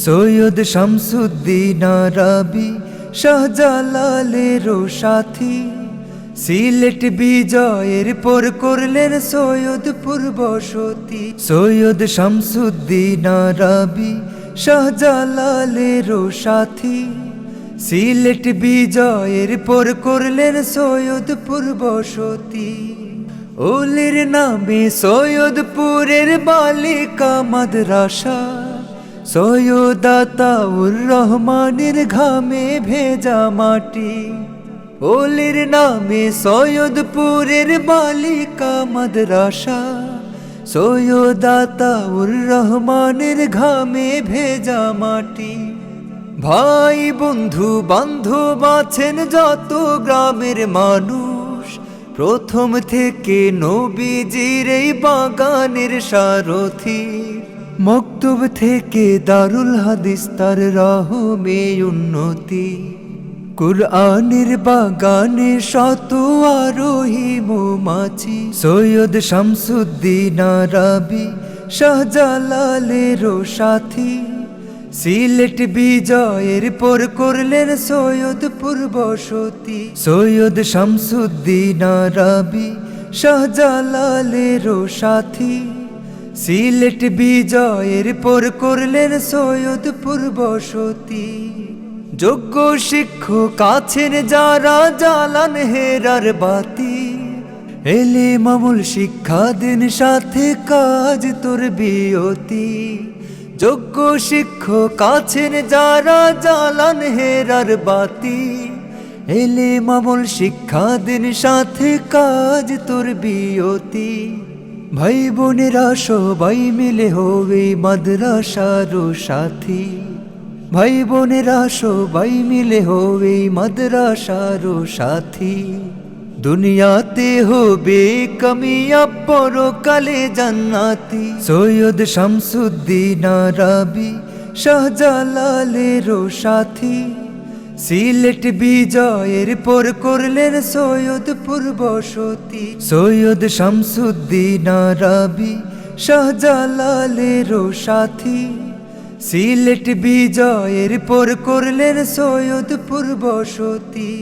সৈয়দ শামসুদ্দিন আরাবী শাহজালালের সাথী, সিলেট বিজয়ের পর করলেন সৈয়দপুর বসতি। সৈয়দ শামসুদ্দিন আরাবী শাহজালালের সাথী, সিলেট বিজয়ের পর করলেন সৈয়দপুর বসতি। ওলির নামে সৈয়দপুরের বালিকা মাদ্রাসা, সৈয়দ আতাউর রহমানের ঘামে ভেজা মাটি। ওলির নামে সৈয়দপুরের বালিকা মাদ্রাসা, সৈয়দ আতাউর রহমানের ঘামে ভেজা মাটি। ভাই বন্ধু বান্ধব আছেন যত গ্রামের মানুষ, প্রথম থেকে নবীজির এই বাগানের সারথি। মক্তব থেকে দারুল হাদিস তার রহমে উন্নতি, কুরআনের বাগানে শত আরোহী মৌমাছি। সৈয়দ শামসুদ্দিন আরাবী শাহজালালের সাথী, সিলেট বিজয়ের পর করলেন সৈয়দপুর বসতি। সৈয়দ শামসুদ্দিন আরাবী শাহজালালের সাথী, সিলেট বিজয়ের পর করলেন সৈয়দপুর বসতি। যোগ্য শিক্ষক আছেন যারা জ্বালান হেরার বাতি, এলেম আমল শিক্ষা দেন সাথে কাজ তোর বিয়তি। যোগ্য শিক্ষক আছেন যারা জ্বালান হেরার বাতি, এলেম আমল শিক্ষা দেন সাথে কাজ তোর বিয়তি। ভাই বোনেরা সবাই মিলে হবে মাদ্রাসার সাথী, ভাই বোনেরা সবাই মিলে হবে মাদ্রাসার সাথী। দুনিয়াতে হবে কামিয়াব পরকালে জান্নাতি। সৈয়দ শামসুদ্দিন আরাবী শাহজালালের সাথী, সিলেট বিজয়ের পর করলেন সৈয়দপুর বসতি। সৈয়দ শামসুদ্দিন আরাবী শাহজালালের সাথী, সিলেট বিজয়ের পর করলেন সৈয়দপুর বসতি।